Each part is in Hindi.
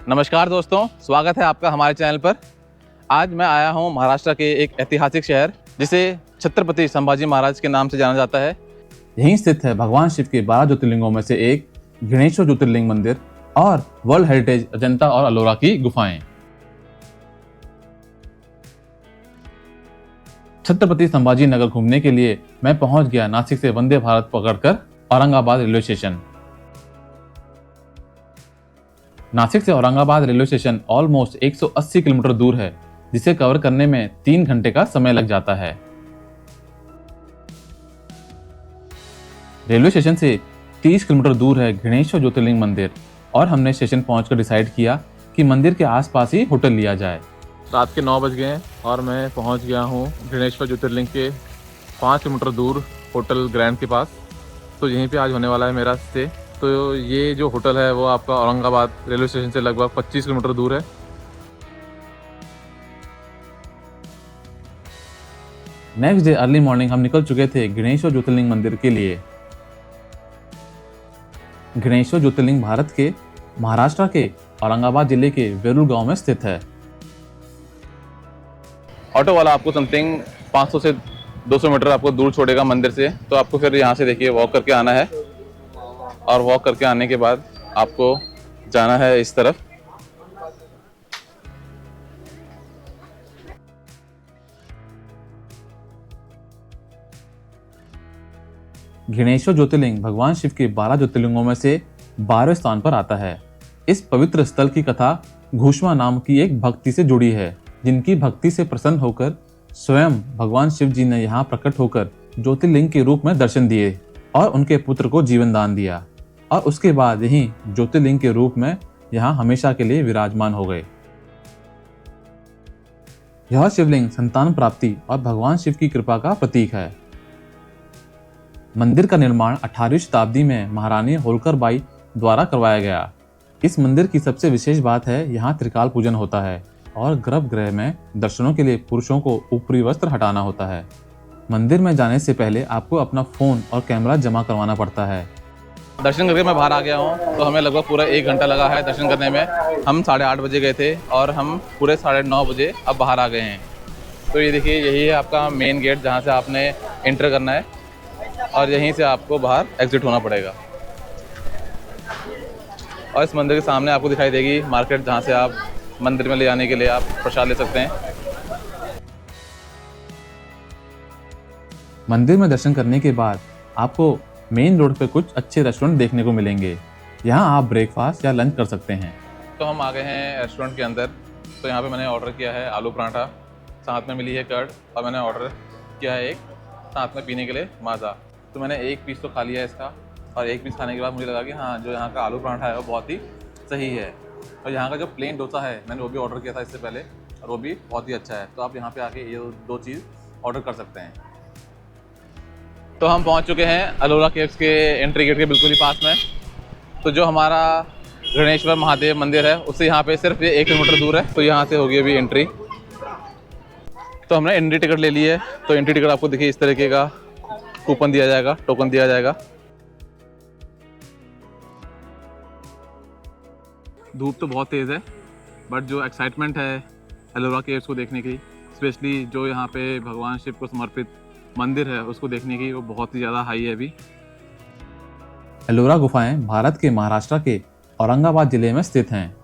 नमस्कार दोस्तों, स्वागत है आपका हमारे चैनल पर। आज मैं आया हूं महाराष्ट्र के एक ऐतिहासिक शहर जिसे छत्रपति संभाजी महाराज के नाम से जाना जाता है। यहीं स्थित है भगवान शिव के 12 ज्योतिर्लिंगों में से एक गणेश्वर ज्योतिर्लिंग मंदिर और वर्ल्ड हेरिटेज अजंता और अलोरा की गुफाएं। छत्रपति संभाजी नगर घूमने के लिए मैं पहुंच गया नासिक से वंदे भारत पकड़कर औरंगाबाद रेलवे स्टेशन। नासिक से Aurangabad railway station almost 180 kilometre दूर है, जिसे कवर करने में 3 घंटे का समय लग जाता है। रेलवे स्टेशन से 30 किलोमीटर दूर है गणेश्वर ज्योतिर्लिंग मंदिर और हमने स्टेशन पहुंचकर डिसाइड किया कि मंदिर के आसपास ही होटल लिया जाए। रात के 9 बज गए हैं और मैं पहुंच गया हूं गणेश्वर ज्योतिर्लिंग के 5 किलोमीटर दूर होटल ग्रैंड के पास। तो यहीं पे आज होने वाला है मेरा स्टे। तो ये जो होटल है वो आपका औरंगाबाद रेलवे स्टेशन से लगभग 25 किलोमीटर दूर है। नेक्स्ट डे अर्ली मॉर्निंग हम निकल चुके थे गणेश्वर ज्योतिर्लिंग मंदिर के लिए। गणेश्वर ज्योतिर्लिंग भारत के महाराष्ट्र के औरंगाबाद जिले के वेरूल गांव में स्थित है। ऑटो वाला आपको समथिंग 500 से 200 मीटर आपको दूर छोड़ेगा मंदिर से। तो आपको फिर यहाँ से देखिए वॉक करके आना है और वॉक करके आने के बाद आपको जाना है इस तरफ। गणेश्वर ज्योतिर्लिंग भगवान शिव के 12 ज्योतिर्लिंगों में से 12वें स्थान पर आता है। इस पवित्र स्थल की कथा घूष्मा नाम की एक भक्ति से जुड़ी है, जिनकी भक्ति से प्रसन्न होकर स्वयं भगवान शिव जी ने यहाँ प्रकट होकर ज्योतिर्लिंग के रूप में दर्शन दिए और उनके पुत्र को जीवन दान दिया और उसके बाद यही ज्योतिर्लिंग के रूप में यहाँ हमेशा के लिए विराजमान हो गए। यह शिवलिंग संतान प्राप्ति और भगवान शिव की कृपा का प्रतीक है। मंदिर का निर्माण 18वीं शताब्दी में महारानी होलकर बाई द्वारा करवाया गया। इस मंदिर की सबसे विशेष बात है यहाँ त्रिकाल पूजन होता है और गर्भगृह में दर्शनों के लिए पुरुषों को ऊपरी वस्त्र हटाना होता है। मंदिर में जाने से पहले आपको अपना फोन और कैमरा जमा करवाना पड़ता है। दर्शन करके मैं बाहर आ गया हूँ। तो हमें लगभग पूरा 1 घंटा लगा है दर्शन करने में। हम 8:30 बजे गए थे और हम पूरे 9:30 बजे अब बाहर आ गए हैं। तो ये देखिए, यही है आपका मेन गेट जहाँ से आपने एंटर करना है और यहीं से आपको बाहर एग्जिट होना पड़ेगा। और इस मंदिर के सामने आपको दिखाई देगी मार्केट, जहाँ से आप मंदिर में ले जाने के लिए आप प्रसाद ले सकते हैं। मंदिर में दर्शन करने के बाद आपको मेन रोड पे कुछ अच्छे रेस्टोरेंट देखने को मिलेंगे। यहाँ आप ब्रेकफास्ट या लंच कर सकते हैं। तो हम आ गए हैं रेस्टोरेंट के अंदर। तो यहाँ पे मैंने ऑर्डर किया है आलू पराठा, साथ में मिली है कर्ड और मैंने ऑर्डर किया है एक साथ में पीने के लिए माजा। तो मैंने एक पीस तो खा लिया है इसका और एक पीस खाने के बाद मुझे लगा कि हाँ, जो यहाँ का आलू पराठा है वो बहुत ही सही है। और यहाँ का जो प्लेन डोसा है मैंने वो भी ऑर्डर किया था इससे पहले और वो भी बहुत ही अच्छा है। तो आप यहाँ पे आके ये 2 चीज़ ऑर्डर कर सकते हैं। तो हम पहुँच चुके हैं अलोरा केव्स के एंट्री गेट के बिल्कुल ही पास में। तो जो हमारा गणेश्वर महादेव मंदिर है उससे यहाँ पे सिर्फ ये 1 किलोमीटर दूर है। तो यहाँ से होगी अभी एंट्री। तो हमने एंट्री टिकट ले ली है। तो एंट्री टिकट आपको देखिए इस तरीके का कूपन दिया जाएगा, टोकन दिया जाएगा। धूप तो बहुत तेज़ है बट जो एक्साइटमेंट है अलोरा केव्स को देखने की, स्पेशली जो यहाँ पे भगवान शिव को समर्पित मंदिर है उसको देखने की, वो बहुत ही ज़्यादा हाई है अभी। एलोरा गुफाएं भारत के महाराष्ट्र के औरंगाबाद जिले में स्थित हैं।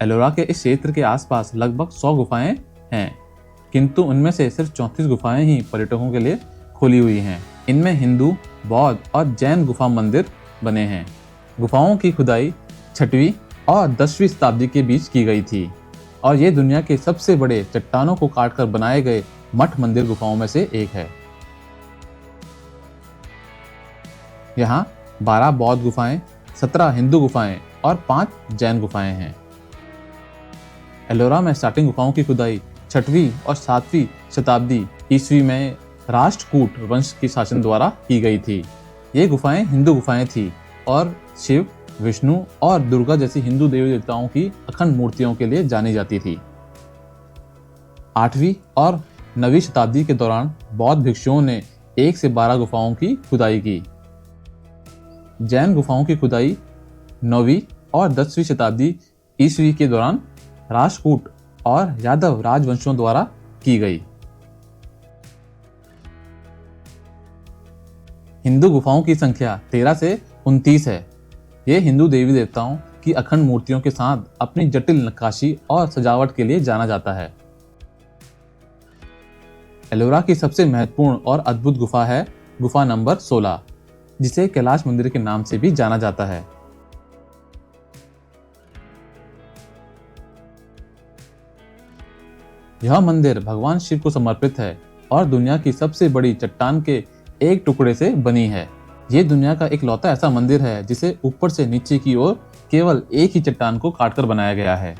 एलोरा के इस क्षेत्र के आसपास लगभग 100 गुफाएं हैं, किंतु उनमें से सिर्फ 34 गुफाएं ही पर्यटकों के लिए खुली हुई हैं। इनमें हिंदू, बौद्ध और जैन गुफा मंदिर बने हैं। गुफाओं की खुदाई 6वीं और 10वीं शताब्दी के बीच की गई थी और ये दुनिया के सबसे बड़े चट्टानों को काटकर बनाए गए मठ मंदिर गुफाओं में से एक है। यहाँ 12 बौद्ध गुफाएं, 17 हिंदू गुफाएं और 5 जैन गुफाएं हैं। एलोरा में स्टार्टिंग गुफाओं की खुदाई 6वीं और 7वीं शताब्दी ईस्वी में राष्ट्रकूट वंश के शासन द्वारा की गई थी। ये गुफाएं हिंदू गुफाएं थी और शिव, विष्णु और दुर्गा जैसी हिंदू देवी देवताओं की अखंड मूर्तियों के लिए जानी जाती थी। 8वीं और 9वीं शताब्दी के दौरान बौद्ध भिक्षुओं ने 1 से 12 गुफाओं की खुदाई की। जैन गुफाओं की खुदाई 9वीं और 10वीं शताब्दी ईस्वी के दौरान राष्ट्रकूट और यादव राजवंशों द्वारा की गई। हिंदू गुफाओं की संख्या 13 से 29 है। ये हिंदू देवी देवताओं की अखंड मूर्तियों के साथ अपनी जटिल नक्काशी और सजावट के लिए जाना जाता है। एलोरा की सबसे महत्वपूर्ण और अद्भुत गुफा है गुफा नंबर 16, जिसे कैलाश मंदिर के नाम से भी जाना जाता है। यह मंदिर भगवान शिव को समर्पित है और दुनिया की सबसे बड़ी चट्टान के एक टुकड़े से बनी है। ये दुनिया का इकलौता ऐसा मंदिर है जिसे ऊपर से नीचे की ओर केवल एक ही चट्टान को काटकर बनाया गया है।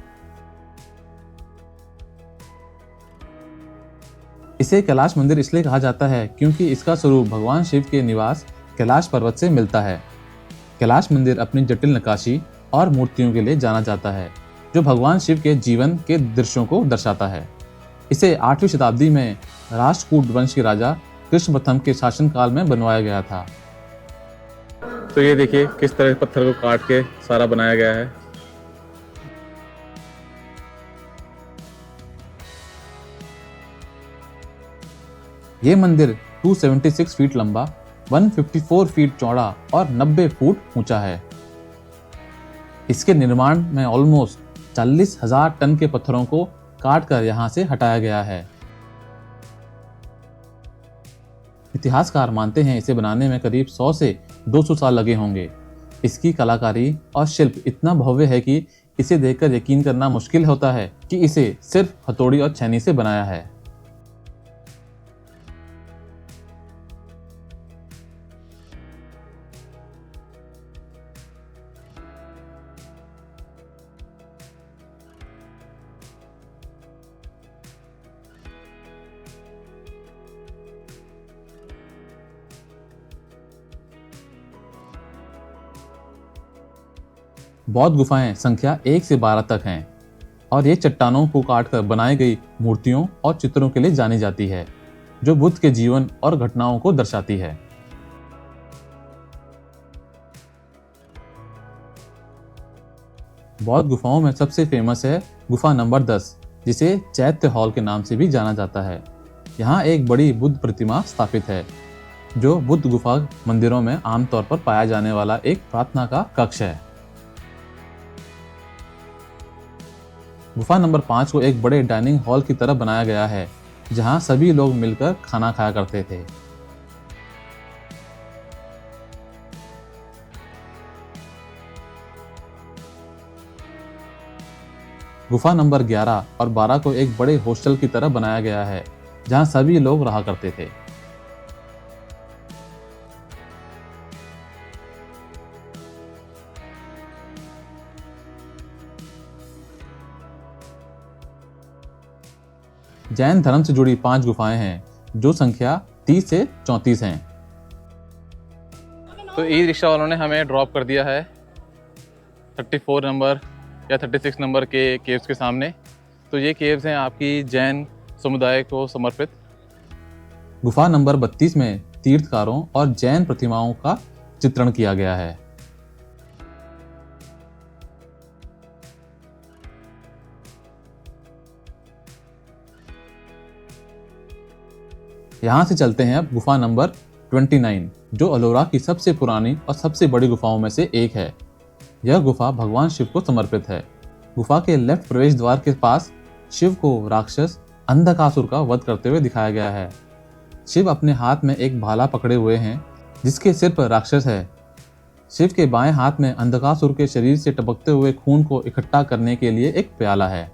इसे कैलाश मंदिर इसलिए कहा जाता है क्योंकि इसका स्वरूप भगवान शिव के निवास कैलाश पर्वत से मिलता है। कैलाश मंदिर अपनी जटिल नक्काशी और मूर्तियों के लिए जाना जाता है, जो भगवान शिव के जीवन के दृश्यों को दर्शाता है। इसे 8वीं शताब्दी में राष्ट्रकूट वंश के राजा कृष्ण प्रथम के शासनकाल में बनवाया गया था। तो ये देखिए किस तरह पत्थर को काट के सारा बनाया गया है। ये मंदिर 276 फीट लंबा, 154 फीट चौड़ा और 90 फुट ऊंचा है। इसके निर्माण में ऑलमोस्ट 40,000 टन के पत्थरों को काटकर यहां से हटाया गया है। इतिहासकार मानते हैं इसे बनाने में करीब 100 से 200 साल लगे होंगे। इसकी कलाकारी और शिल्प इतना भव्य है कि इसे देखकर यकीन करना मुश्किल होता है कि इसे सिर्फ हथौड़ी और छेनी से बनाया है। बौद्ध गुफाएं संख्या 1 से 12 तक हैं और ये चट्टानों को काटकर बनाई गई मूर्तियों और चित्रों के लिए जानी जाती है, जो बुद्ध के जीवन और घटनाओं को दर्शाती है। बौद्ध गुफाओं में सबसे फेमस है गुफा नंबर 10, जिसे चैत्य हॉल के नाम से भी जाना जाता है। यहाँ एक बड़ी बुद्ध प्रतिमा स्थापित है, जो बुद्ध गुफा मंदिरों में आमतौर पर पाया जाने वाला एक प्रार्थना का कक्ष है। गुफा नंबर 5 को एक बड़े डाइनिंग हॉल की तरह बनाया गया है, जहां सभी लोग मिलकर खाना खाया करते थे। गुफा नंबर 11 और 12 को एक बड़े हॉस्टल की तरह बनाया गया है, जहां सभी लोग रहा करते थे। जैन धर्म से जुड़ी 5 गुफाएं हैं, जो संख्या 30 से 34 हैं। तो ई रिक्शा वालों ने हमें ड्रॉप कर दिया है 34 नंबर या 36 नंबर के केव्स के सामने। तो ये केव्स हैं आपकी जैन समुदाय को समर्पित। गुफा नंबर 32 में तीर्थकारों और जैन प्रतिमाओं का चित्रण किया गया है। यहाँ से चलते हैं अब गुफा नंबर 29, जो अलोरा की सबसे पुरानी और सबसे बड़ी गुफाओं में से एक है। यह गुफा भगवान शिव को समर्पित है। गुफा के लेफ्ट प्रवेश द्वार के पास शिव को राक्षस अंधकासुर का वध करते हुए दिखाया गया है। शिव अपने हाथ में एक भाला पकड़े हुए हैं, जिसके सिर पर राक्षस है। शिव के बाएं हाथ में अंधकासुर के शरीर से टपकते हुए खून को इकट्ठा करने के लिए एक प्याला है।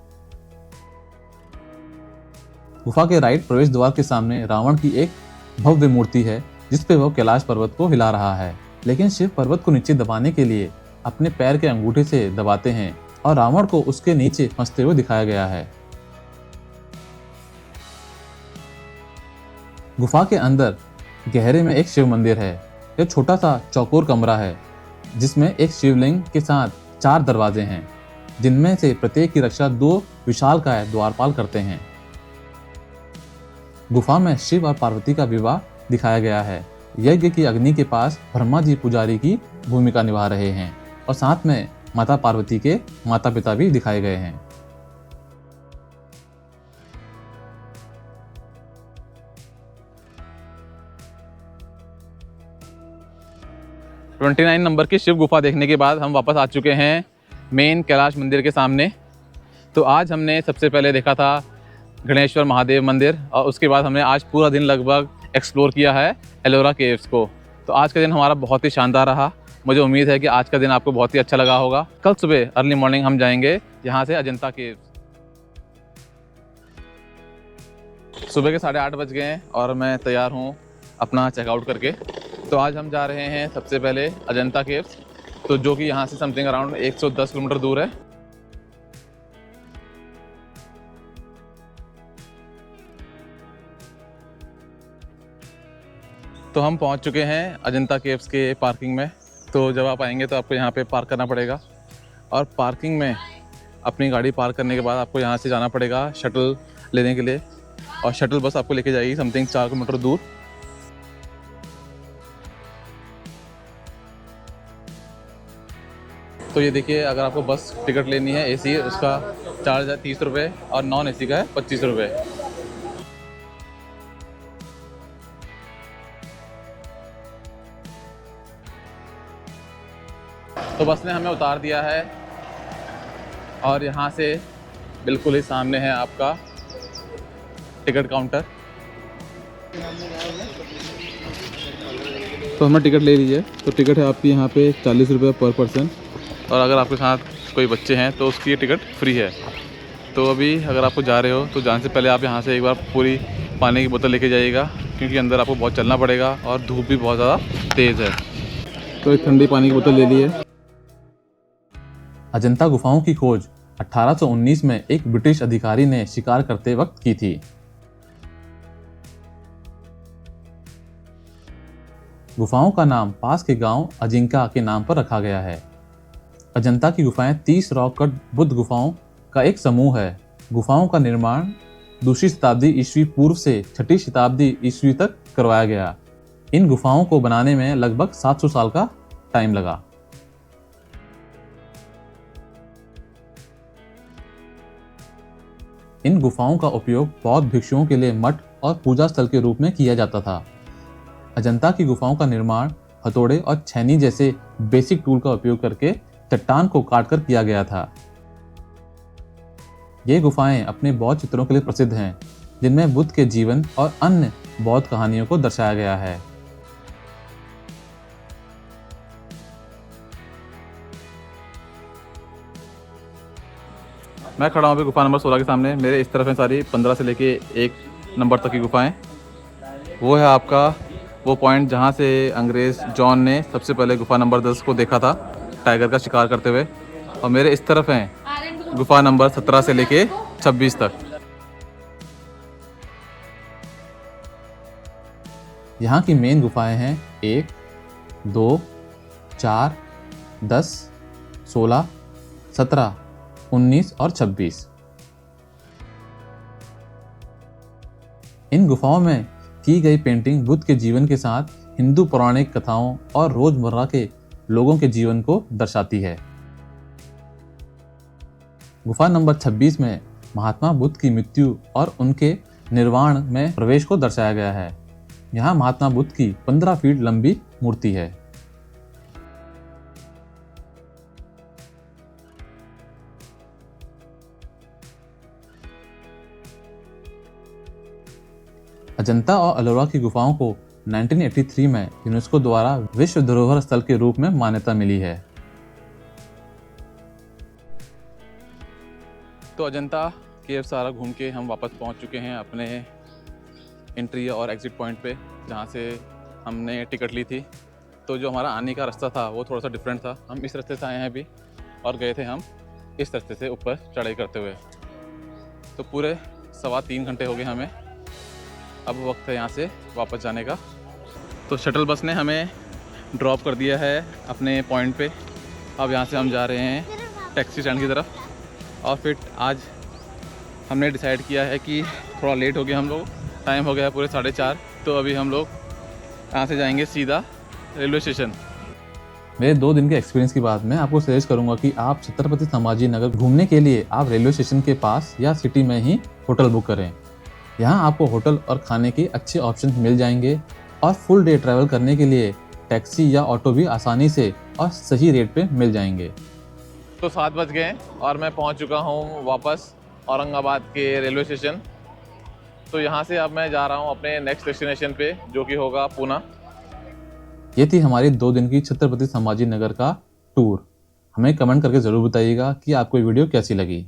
गुफा के राइट प्रवेश द्वार के सामने रावण की एक भव्य मूर्ति है, जिस पे वह कैलाश पर्वत को हिला रहा है। लेकिन शिव पर्वत को नीचे दबाने के लिए अपने पैर के अंगूठे से दबाते हैं और रावण को उसके नीचे फंसते हुए दिखाया गया है। गुफा के अंदर गहरे में एक शिव मंदिर है। यह छोटा सा चौकोर कमरा है, जिसमें एक शिवलिंग के साथ 4 दरवाजे हैं, जिनमें से प्रत्येक की रक्षा 2 विशालकाय द्वारपाल करते हैं। गुफा में शिव और पार्वती का विवाह दिखाया गया है। यज्ञ की अग्नि के पास ब्रह्मा जी पुजारी की भूमिका निभा रहे हैं और साथ में माता पार्वती के माता पिता भी दिखाए गए हैं। 29 नंबर की शिव गुफा देखने के बाद हम वापस आ चुके हैं मेन कैलाश मंदिर के सामने। तो आज हमने सबसे पहले देखा था गणेश्वर महादेव मंदिर और उसके बाद हमने आज पूरा दिन लगभग एक्सप्लोर किया है एलोरा केव्स को। तो आज का दिन हमारा बहुत ही शानदार रहा। मुझे उम्मीद है कि आज का दिन आपको बहुत ही अच्छा लगा होगा। कल सुबह अर्ली मॉर्निंग हम जाएंगे यहाँ से अजंता केव्स। सुबह के 8:30 बज गए हैं और मैं तैयार हूँ अपना चेकआउट करके। तो आज हम जा रहे हैं सबसे पहले अजंता केव्स, तो जो कि यहाँ से समथिंग अराउंड 110 किलोमीटर दूर है। तो हम पहुँच चुके हैं अजंता केव्स के पार्किंग में। तो जब आप आएंगे तो आपको यहाँ पे पार्क करना पड़ेगा और पार्किंग में अपनी गाड़ी पार्क करने के बाद आपको यहाँ से जाना पड़ेगा शटल लेने के लिए और शटल बस आपको लेके जाएगी समथिंग 4 किलोमीटर दूर। तो ये देखिए, अगर आपको बस टिकट लेनी है एसी, उसका चार्ज है 30 रुपये और नॉन एसी का है 25 रुपये। तो बस ने हमें उतार दिया है और यहाँ से बिल्कुल ही सामने है आपका टिकट काउंटर। तो हमें टिकट ले लीजिए। तो टिकट है आपकी यहाँ पे 40 रुपये पर पर्सन और अगर आपके साथ कोई बच्चे हैं तो उसकी टिकट फ्री है। तो अभी अगर आपको जा रहे हो तो जाने से पहले आप यहाँ से एक बार पूरी पानी की बोतल लेके जाइएगा, क्योंकि अंदर आपको बहुत चलना पड़ेगा और धूप भी बहुत ज़्यादा तेज़ है। तो एक ठंडी पानी की बोतल ले लिए। अजंता गुफाओं की खोज 1819 में एक ब्रिटिश अधिकारी ने शिकार करते वक्त की थी। गुफाओं का नाम पास के गांव अजिंका के नाम पर रखा गया है। अजंता की गुफाएं 30 रॉक कट बुद्ध गुफाओं का एक समूह है। गुफाओं का निर्माण 2वीं शताब्दी ईस्वी पूर्व से 6वीं शताब्दी ईस्वी तक करवाया गया। इन गुफाओं को बनाने में लगभग 700 साल का टाइम लगा। इन गुफाओं का उपयोग बौद्ध भिक्षुओं के लिए मठ और पूजा स्थल के रूप में किया जाता था। अजंता की गुफाओं का निर्माण हथौड़े और छैनी जैसे बेसिक टूल का उपयोग करके चट्टान को काटकर किया गया था। ये गुफाएं अपने बौद्ध चित्रों के लिए प्रसिद्ध हैं, जिनमें बुद्ध के जीवन और अन्य बौद्ध कहानियों को दर्शाया गया है। मैं खड़ा हूँ अभी गुफा नंबर 16 के सामने। मेरे इस तरफ है सारी 15 से लेके 1 नंबर तक की गुफाएं। वो है आपका वो पॉइंट जहाँ से अंग्रेज़ जॉन ने सबसे पहले गुफा नंबर 10 को देखा था टाइगर का शिकार करते हुए। और मेरे इस तरफ हैं गुफा नंबर 17 से लेके 26 तक। यहाँ की मेन गुफाएं हैं 1, 2, 4, 10, 16, 17, 19 और 26। इन गुफाओं में की गई पेंटिंग बुद्ध के जीवन के साथ हिंदू पौराणिक कथाओं और रोजमर्रा के लोगों के जीवन को दर्शाती है। गुफा नंबर 26 में महात्मा बुद्ध की मृत्यु और उनके निर्वाण में प्रवेश को दर्शाया गया है। यहाँ महात्मा बुद्ध की 15 फीट लंबी मूर्ति है। अजंता और एलोरा की गुफाओं को 1983 में यूनेस्को द्वारा विश्व धरोहर स्थल के रूप में मान्यता मिली है। तो अजंता केव सारा घूम के हम वापस पहुंच चुके हैं अपने एंट्री और एग्जिट पॉइंट पे, जहां से हमने टिकट ली थी। तो जो हमारा आने का रास्ता था वो थोड़ा सा डिफरेंट था। हम इस रास्ते से आए हैं अभी और गए थे हम इस रास्ते से ऊपर चढ़ाई करते हुए। तो पूरे 3.25 घंटे हो गए हमें। अब वक्त है यहाँ से वापस जाने का। तो शटल बस ने हमें ड्रॉप कर दिया है अपने पॉइंट पे। अब यहाँ से हम जा रहे हैं टैक्सी स्टैंड की तरफ। और फिर आज हमने डिसाइड किया है कि थोड़ा लेट हो गया हम लोग, टाइम हो गया है पूरे 4:30। तो अभी हम लोग यहाँ से जाएंगे सीधा रेलवे स्टेशन। मेरे 2 दिन के एक्सपीरियंस के बाद मैं आपको सजेस्ट करूंगा कि आप छत्रपति संभाजी नगर घूमने के लिए आप रेलवे स्टेशन के पास या सिटी में ही होटल बुक करें। यहाँ आपको होटल और खाने के अच्छे ऑप्शन मिल जाएंगे और फुल डे ट्रैवल करने के लिए टैक्सी या ऑटो भी आसानी से और सही रेट पे मिल जाएंगे। तो 7 बज गए और मैं पहुँच चुका हूँ वापस औरंगाबाद के रेलवे स्टेशन। तो यहाँ से अब मैं जा रहा हूँ अपने नेक्स्ट डेस्टिनेशन पे, जो कि होगा पूना। ये थी हमारी 2 दिन की छत्रपति संभाजी नगर का टूर। हमें कमेंट करके ज़रूर बताइएगा कि आपको ये वीडियो कैसी लगी।